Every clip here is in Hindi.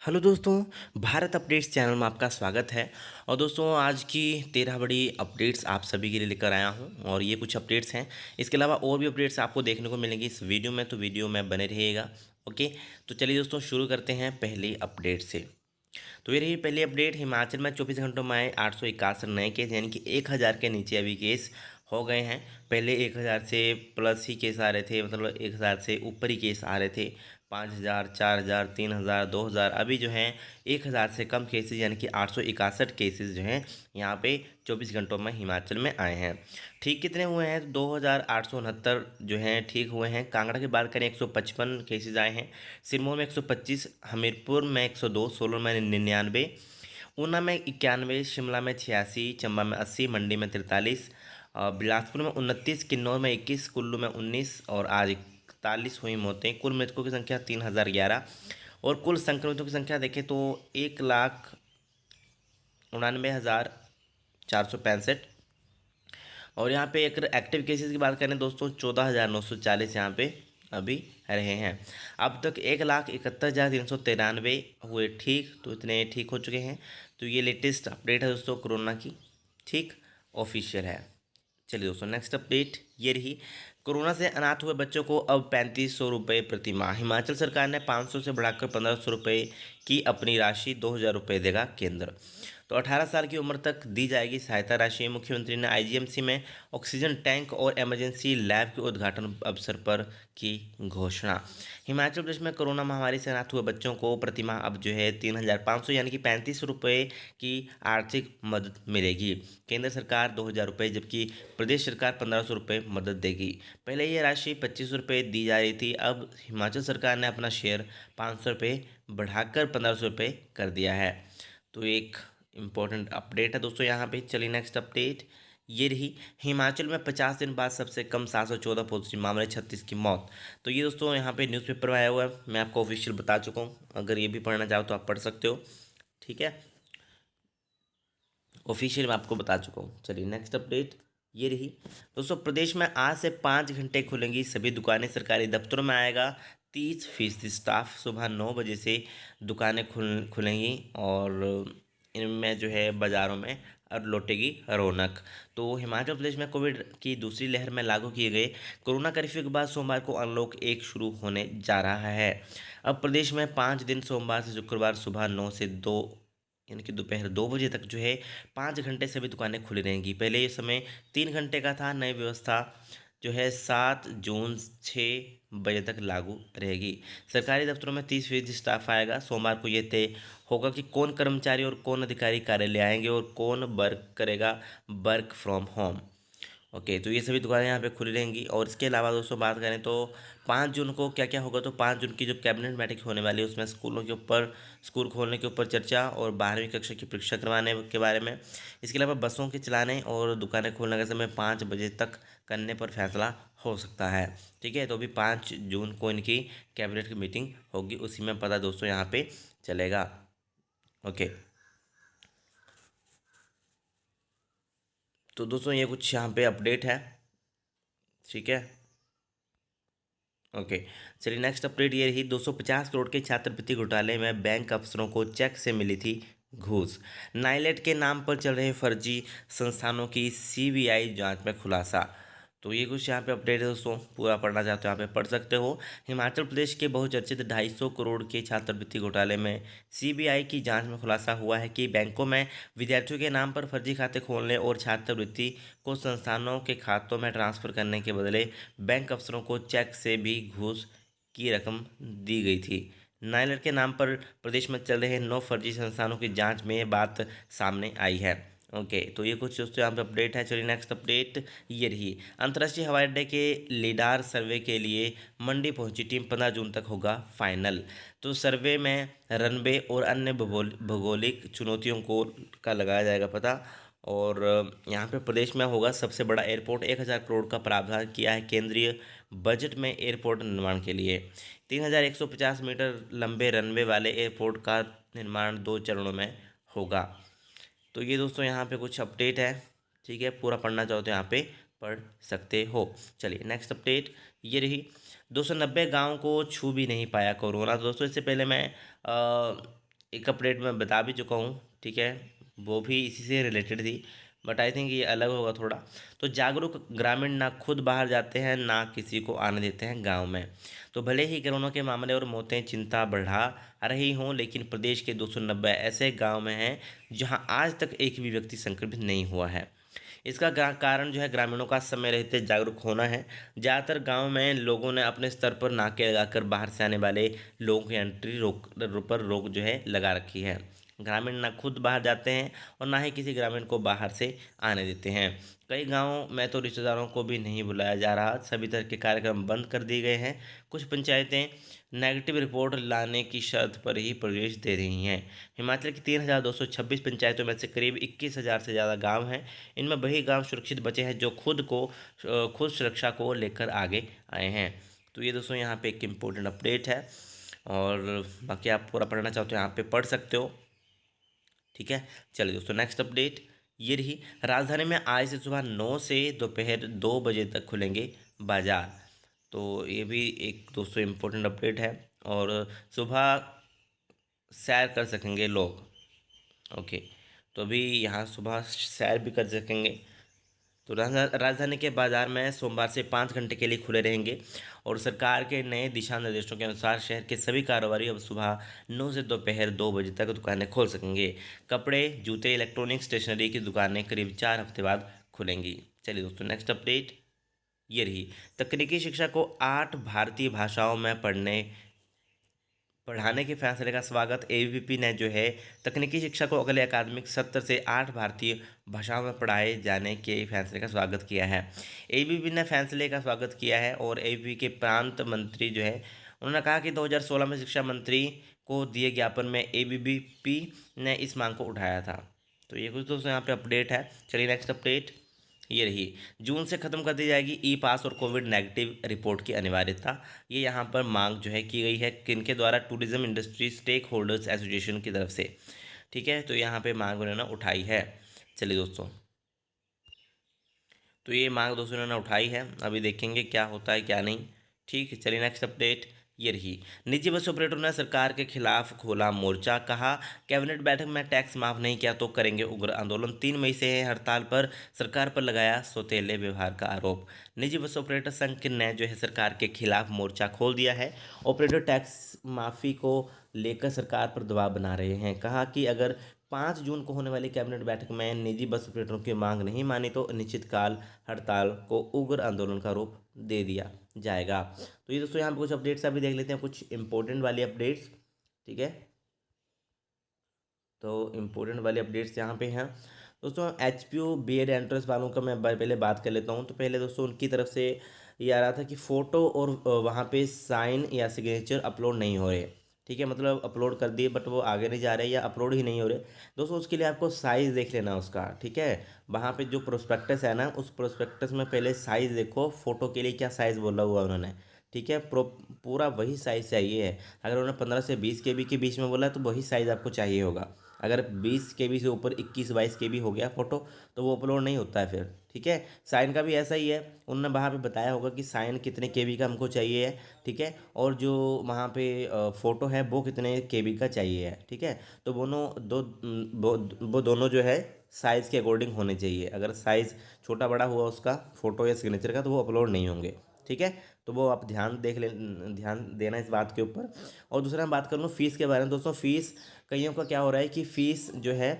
हेलो दोस्तों, भारत अपडेट्स चैनल में आपका स्वागत है। और दोस्तों, आज की 13 बड़ी अपडेट्स आप सभी के लिए लेकर आया हूं और ये कुछ अपडेट्स हैं। इसके अलावा और भी अपडेट्स आपको देखने को मिलेंगी इस वीडियो में, तो वीडियो में बने रहिएगा। ओके, तो चलिए दोस्तों शुरू करते हैं पहली अपडेट से। तो ये रही पहली अपडेट। हिमाचल में 24 घंटों में आए 861 नए केस, यानी कि 1000 के नीचे अभी केस हो गए हैं। पहले 1000 से प्लस ही केस आ रहे थे, मतलब 1000 से ऊपर ही केस आ रहे थे। 5000, 4000, 3000, 2000, अभी जो है 1000 से कम केसेज यानी कि 861 केसेज जो हैं यहाँ पे 24 घंटों में हिमाचल में आए हैं। ठीक कितने हुए हैं? 2869 जो हैं ठीक हुए हैं। कांगड़ा की बात करें 155 केसेज आए हैं। सिरमौर में 125, हमीरपुर में 102, सोलन में 99, ऊना में 91, शिमला में 86, चंबा में 80, मंडी में 43, बिलासपुर में 29, किन्नौर में 21, कुल्लू में 19 और आज 41 हुई मौतें। कुल मृतकों की संख्या 3011 और कुल संक्रमितों की संख्या देखें तो 1,99,465। और यहाँ पे एक एक्टिव केसेस की बात करें दोस्तों 14,940 यहाँ पे अभी रहे हैं। अब तक 1,71,393 हुए ठीक, तो इतने ठीक हो चुके हैं। तो ये लेटेस्ट अपडेट है दोस्तों कोरोना की, ठीक, ऑफिशियल है। चलिए दोस्तों नेक्स्ट अपडेट ये रही। कोरोना से अनाथ हुए बच्चों को अब 3500 रुपये प्रति माह। हिमाचल सरकार ने 500 से बढ़ाकर 1500 रुपये की अपनी राशि 2000 रुपये देगा केंद्र। तो 18 साल की उम्र तक दी जाएगी सहायता राशि। मुख्यमंत्री ने आईजीएमसी में ऑक्सीजन टैंक और इमरजेंसी लैब के उद्घाटन अवसर पर की घोषणा। हिमाचल प्रदेश में कोरोना महामारी से अनाथ हुए बच्चों को प्रतिमाह अब जो है 3500 यानी कि 3500 रुपये की आर्थिक मदद मिलेगी। केंद्र सरकार 2000 रुपये जबकि प्रदेश सरकार 1500 रुपये मदद देगी। पहले ये राशि 2500 रुपये दी जा रही थी, अब हिमाचल सरकार ने अपना शेयर 500 रुपये बढ़ाकर 1500 रुपये कर दिया है। तो एक इम्पोर्टेंट अपडेट है दोस्तों यहाँ पे। चलिए नेक्स्ट अपडेट ये रही। हिमाचल में 50 दिन बाद सबसे कम 714 पॉजिटिव मामले, 36 की मौत। तो ये दोस्तों यहाँ पे न्यूज़पेपर में आया हुआ है, मैं आपको ऑफिशियल बता चुका हूँ। अगर ये भी पढ़ना चाहो तो आप पढ़ सकते हो, ठीक है। ऑफिशियल मैं आपको बता चुका हूँ। चलिए नेक्स्ट अपडेट ये रही। दोस्तों, प्रदेश में आज से 5 घंटे खुलेंगी सभी दुकानें। सरकारी दफ्तरों में आएगा 30% स्टाफ। सुबह 9 बजे से दुकानें खुलेंगी और इनमें जो है बाज़ारों में और लौटेगी रौनक। तो हिमाचल प्रदेश में कोविड की दूसरी लहर में लागू किए गए कोरोना कर्फ्यू के बाद सोमवार को अनलॉक 1 शुरू होने जा रहा है। अब प्रदेश में 5 दिन सोमवार से शुक्रवार सुबह 9 से 2 यानी कि दोपहर 2 बजे तक जो है 5 घंटे सभी दुकानें खुली रहेंगी। पहले ये समय 3 घंटे का था। नई व्यवस्था जो है 7 जून 6 बजे तक लागू रहेगी। सरकारी दफ्तरों में 30% स्टाफ आएगा। सोमवार को ये तय होगा कि कौन कर्मचारी और कौन अधिकारी कार्यालय आएंगे और कौन वर्क करेगा वर्क फ्रॉम होम। ओके, तो ये सभी दुकानें यहाँ पे खुली रहेंगी। और इसके अलावा दोस्तों बात करें तो 5 जून को क्या क्या होगा, तो 5 जून की जो कैबिनेट मीटिंग होने वाली है उसमें स्कूलों के ऊपर, स्कूल खोलने के ऊपर चर्चा और 12वीं कक्षा की परीक्षा करवाने के बारे में। इसके अलावा बसों के चलाने और दुकानें खोलने का समय 5 बजे तक करने पर फैसला हो सकता है, ठीक है। तो अभी 5 जून को इनकी कैबिनेट की मीटिंग होगी, उसी में पता दोस्तों यहाँ पे चलेगा। ओके, तो दोस्तों ये कुछ यहाँ पे अपडेट है, ठीक है। ओके, चलिए नेक्स्ट अपडेट ये रही। 250 करोड़ के छात्रवृत्ति घोटाले में बैंक अफसरों को चेक से मिली थी घूस। नाइलेट के नाम पर चल रहे फर्जी संस्थानों की सीबीआई जांच में खुलासा। तो ये कुछ यहाँ पे अपडेट है दोस्तों, पूरा पढ़ना चाहते हो यहाँ पे पढ़ सकते हो। हिमाचल प्रदेश के बहुचर्चित 250 करोड़ के छात्रवृत्ति घोटाले में सीबीआई की जांच में खुलासा हुआ है कि बैंकों में विद्यार्थियों के नाम पर फर्जी खाते खोलने और छात्रवृत्ति को संस्थानों के खातों में ट्रांसफर करने के बदले बैंक अफसरों को चेक से भी घूस की रकम दी गई थी। नाइलर के नाम पर प्रदेश में चल रहे 9 फर्जी संस्थानों की जांच में ये बात सामने आई है। ओके, तो ये कुछ दोस्तों यहाँ पे अपडेट है। चलिए नेक्स्ट अपडेट ये रही। अंतर्राष्ट्रीय हवाई अड्डे के लीडार सर्वे के लिए मंडी पहुंची टीम, 15 जून तक होगा फाइनल। तो सर्वे में रनवे और अन्य भौगोलिक चुनौतियों को का लगाया जाएगा पता। और यहाँ पे प्रदेश में होगा सबसे बड़ा एयरपोर्ट। 1000 करोड़ का प्रावधान किया है केंद्रीय बजट में एयरपोर्ट निर्माण के लिए। 3150 मीटर लंबे रनवे वाले एयरपोर्ट का निर्माण 2 चरणों में होगा। तो ये दोस्तों यहाँ पे कुछ अपडेट है, ठीक है। पूरा पढ़ना चाहो तो यहाँ पे पढ़ सकते हो। चलिए नेक्स्ट अपडेट ये रही। 290 गाँव को छू भी नहीं पाया कोरोना। तो दोस्तों इससे पहले मैं एक अपडेट मैं बता भी चुका हूँ, ठीक है, वो भी इसी से रिलेटेड थी, बट आई थिंक ये अलग होगा थोड़ा। तो जागरूक ग्रामीण ना खुद बाहर जाते हैं ना किसी को आने देते हैं गांव में। तो भले ही कोरोना के मामले और मौतें चिंता बढ़ा रही हों, लेकिन प्रदेश के 290 ऐसे गांव में हैं जहां आज तक एक भी व्यक्ति संक्रमित नहीं हुआ है। इसका कारण जो है ग्रामीणों का समय रहते जागरूक होना है। ज़्यादातर गांव में लोगों ने अपने स्तर पर नाके लगाकर बाहर से आने वाले लोगों की एंट्री पर रोक जो है लगा रखी है। ग्रामीण ना खुद बाहर जाते हैं और ना ही किसी ग्रामीण को बाहर से आने देते हैं। कई गांवों में तो रिश्तेदारों को भी नहीं बुलाया जा रहा, सभी तरह के कार्यक्रम बंद कर दिए गए हैं। कुछ पंचायतें नेगेटिव रिपोर्ट लाने की शर्त पर ही प्रवेश दे रही हैं। हिमाचल की 3,226 पंचायतों में से करीब 21,000 से ज़्यादा गांव हैं। इनमें वही गांव सुरक्षित बचे हैं जो खुद सुरक्षा को लेकर आगे आए हैं। तो ये दोस्तों यहाँ पे एक इम्पोर्टेंट अपडेट है, और बाकी आप पूरा पढ़ना चाहो तो यहाँ पे पढ़ सकते हो, ठीक है। चलिए दोस्तों, नेक्स्ट अपडेट ये रही। राजधानी में आज से सुबह 9 से दोपहर 2 बजे तक खुलेंगे बाजार। तो ये भी एक दोस्तों इम्पोर्टेंट अपडेट है, और सुबह सैर कर सकेंगे लोग। ओके, तो अभी यहाँ सुबह सैर भी कर सकेंगे। तो राजधानी के बाजार में सोमवार से 5 घंटे के लिए खुले रहेंगे, और सरकार के नए दिशा निर्देशों के अनुसार शहर के सभी कारोबारी अब सुबह 9 से दोपहर 2 बजे तक दुकानें खोल सकेंगे। कपड़े, जूते, इलेक्ट्रॉनिक, स्टेशनरी की दुकानें करीब 4 हफ्ते बाद खुलेंगी। चलिए दोस्तों, नेक्स्ट अपडेट ये रही। तकनीकी शिक्षा को 8 भारतीय भाषाओं में पढ़ाने के फैसले का स्वागत। एबीवीपी ने जो है तकनीकी शिक्षा को अगले अकादमिक सत्र से 8 भारतीय भाषाओं में पढ़ाए जाने के फैसले का स्वागत किया है। एबीवीपी ने फैसले का स्वागत किया है, और एबीवीपी के प्रांत मंत्री जो है उन्होंने कहा कि 2016 में शिक्षा मंत्री को दिए ज्ञापन में एबीवीपी ने इस मांग को उठाया था। तो ये कुछ दोस्तों यहाँ पे अपडेट है। चलिए नेक्स्ट अपडेट ये रही। जून से खत्म कर दी जाएगी ई पास और कोविड नेगेटिव रिपोर्ट की अनिवार्यता। ये यहाँ पर मांग जो है की गई है किनके द्वारा? Tourism industry stakeholders association की तरफ से, ठीक है। तो यहाँ पे मांग उन्होंने उठाई है। चलिए दोस्तों, तो ये मांग दोस्तों उन्होंने उठाई है, अभी देखेंगे क्या होता है क्या नहीं, ठीक है। चलिए नेक्स्ट अपडेट ये रही। निजी बस ऑपरेटरों ने सरकार के खिलाफ खोला मोर्चा, कहा कैबिनेट बैठक में टैक्स माफ नहीं किया तो करेंगे उग्र आंदोलन। 3 मई से है हड़ताल पर, सरकार पर लगाया सौतेले व्यवहार का आरोप। निजी बस ऑपरेटर संघ ने जो है सरकार के खिलाफ मोर्चा खोल दिया है। ऑपरेटर टैक्स माफी को लेकर सरकार पर दबाव बना रहे हैं। कहा कि अगर 5 जून को होने वाली कैबिनेट बैठक में निजी बस ऑपरेटरों की मांग नहीं मानी तो अनिश्चितकाल हड़ताल को उग्र आंदोलन का रूप दे दिया जाएगा। तो ये दोस्तों यहाँ पे कुछ अपडेट्स अभी देख लेते हैं, कुछ इंपॉर्टेंट वाली अपडेट्स, ठीक है। तो इम्पोर्टेंट वाले अपडेट्स यहाँ पे हैं दोस्तों। एचपीयू बीएड एंट्रेंस वालों का मैं पहले बात कर लेता हूँ। तो पहले दोस्तों उनकी तरफ से ये आ रहा था कि फ़ोटो और वहाँ पे साइन या सिग्नेचर अपलोड नहीं हो रहे, ठीक है। मतलब अपलोड कर दिए बट वो आगे नहीं जा रहे या अपलोड ही नहीं हो रहे दोस्तों। उसके लिए आपको साइज़ देख लेना उसका, ठीक है। वहाँ पे जो प्रोस्पेक्टस है ना, उस प्रोस्पेक्टस में पहले साइज़ देखो, फ़ोटो के लिए क्या साइज़ बोला हुआ उन्होंने, ठीक है। पूरा वही साइज़ चाहिए है। अगर उन्होंने 15 से 20 KB के बीच में बोला तो वही साइज़ आपको चाहिए होगा। अगर 20 KB से ऊपर 21-22 KB हो गया फ़ोटो तो वो अपलोड नहीं होता है फिर, ठीक है। साइन का भी ऐसा ही है, उन्होंने वहाँ पे बताया होगा कि साइन कितने KB का हमको चाहिए है, ठीक है। और जो वहाँ पे फ़ोटो है वो कितने KB का चाहिए है, ठीक है। तो वो दोनों जो है साइज़ के अकॉर्डिंग होने चाहिए। अगर साइज़ छोटा बड़ा हुआ उसका फ़ोटो या सिग्नेचर का तो वो अपलोड नहीं होंगे, ठीक है। तो वो आप ध्यान देना इस बात के ऊपर। और दूसरा मैं बात कर लूँ फ़ीस के बारे में दोस्तों। फ़ीस कईयों का क्या हो रहा है कि फ़ीस जो है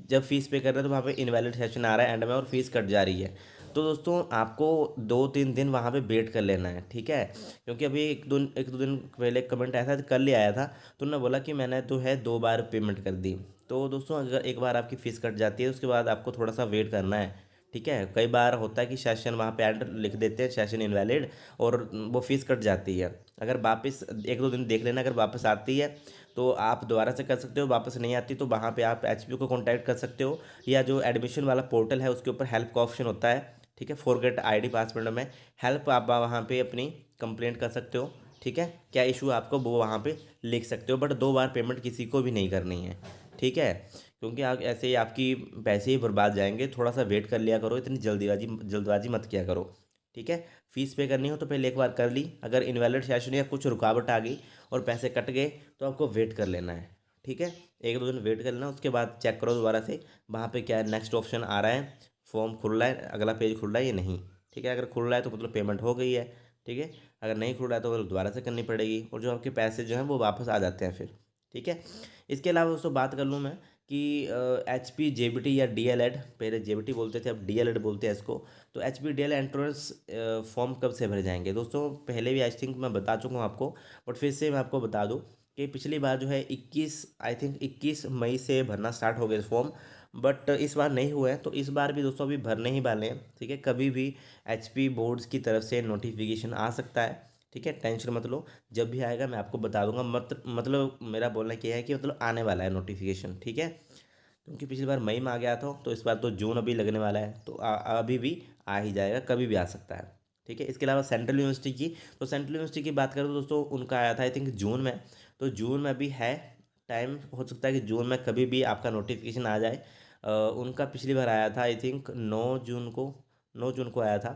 जब फ़ीस पे कर रहे हैं तो वहाँ पे इनवैलिड सेशन आ रहा है एंड में, और फीस कट जा रही है। तो दोस्तों आपको 2-3 दिन वहाँ पे वेट कर लेना है, ठीक है। क्योंकि अभी एक दो दिन पहले कमेंट आया था, कल ही आया था, तो उन्होंने बोला कि मैंने तो है 2 बार पेमेंट कर दी। तो दोस्तों अगर एक बार आपकी फ़ीस कट जाती है उसके बाद आपको थोड़ा सा वेट करना है, ठीक है। कई बार होता है कि सेशन वहाँ पे एंड लिख देते हैं सेशन इनवैलिड, और वो फीस कट जाती है। अगर वापस 1-2 दिन देख लेना, अगर वापस आती है तो आप दोबारा से कर सकते हो, वापस नहीं आती तो वहाँ पे आप एचपीयू को कांटेक्ट कर सकते हो, या जो एडमिशन वाला पोर्टल है उसके ऊपर हेल्प का ऑप्शन होता है, ठीक है। फॉरगेट आईडी पासवर्ड में हेल्प आप वहाँ पे अपनी कंप्लेंट कर सकते हो, ठीक है। क्या इशू आपको वो वहाँ पे लिख सकते हो, बट 2 बार पेमेंट किसी को भी नहीं करनी है, ठीक है। क्योंकि आप ऐसे ही आपकी पैसे ही बर्बाद जाएंगे। थोड़ा सा वेट कर लिया करो, इतनी जल्दबाजी मत किया करो, ठीक है। फीस पे करनी हो तो पहले एक बार कर ली, अगर इनवैलिड सेशन या कुछ रुकावट आ गई और पैसे कट गए तो आपको वेट कर लेना है, ठीक है, 1-2 दिन वेट कर लेना, उसके बाद चेक करो दोबारा से वहाँ पे क्या है, नेक्स्ट ऑप्शन आ रहा है, फॉर्म खुल रहा है, अगला पेज खुल रहा है या नहीं। ठीक है, अगर खुल रहा है तो मतलब पेमेंट हो गई है। ठीक है, अगर नहीं खुल रहा है तो मतलब दोबारा से करनी पड़ेगी, और जो आपके पैसे जो हैं वो वापस आ जाते हैं फिर। ठीक है, इसके अलावा दोस्तों बात कर लूँ मैं कि H P J B T या डी एल एड, पहले जे बी टी बोलते थे अब डी एल एड बोलते हैं इसको। तो H P D L entrance form कब से भरे जाएंगे दोस्तों, पहले भी आई थिंक मैं बता चुका हूँ आपको, बट फिर से मैं आपको बता दूँ कि पिछली बार जो है 21 आई थिंक 21 मई से भरना स्टार्ट हो गए फॉर्म, बट इस बार नहीं हुआ है, तो इस बार भी दोस्तों अभी भरने ही वाले हैं। ठीक है, कभी भी एच पी बोर्ड्स की तरफ से नोटिफिकेशन आ सकता है। ठीक है, टेंशन मत लो, जब भी आएगा मैं आपको बता दूंगा, मतलब मेरा बोलना क्या है कि मतलब आने वाला है नोटिफिकेशन। ठीक है, क्योंकि पिछली बार मई में आ गया था, तो इस बार तो जून अभी लगने वाला है, तो अभी भी आ ही जाएगा, कभी भी आ सकता है। ठीक है, इसके अलावा सेंट्रल यूनिवर्सिटी की, तो सेंट्रल यूनिवर्सिटी की बात करें तो दोस्तों उनका आया था आई थिंक जून में, तो जून में भी है टाइम, हो सकता है कि जून में कभी भी आपका नोटिफिकेशन आ जाए। उनका पिछली बार आया था आई थिंक 9 जून को, 9 जून को आया था।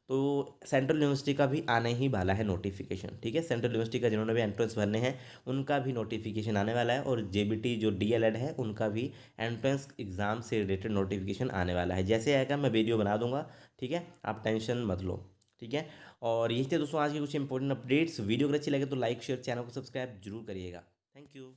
तो सेंट्रल यूनिवर्सिटी का भी आने ही वाला है नोटिफिकेशन। ठीक है, सेंट्रल यूनिवर्सिटी का जिन्होंने भी एंट्रेंस भरने हैं उनका भी नोटिफिकेशन आने वाला है, और जेबीटी जो डीएलएड है उनका भी एंट्रेंस एग्जाम से रिलेटेड नोटिफिकेशन आने वाला है। जैसे आएगा मैं वीडियो बना दूंगा। ठीक है, आप टेंशन मत लो। ठीक है, और यही थे दोस्तों आज की कुछ इंपॉर्टेंट अपडेट्स। वीडियो अगर अच्छी लगे तो लाइक शेयर, चैनल को सब्सक्राइब जरूर करिएगा। Thank you.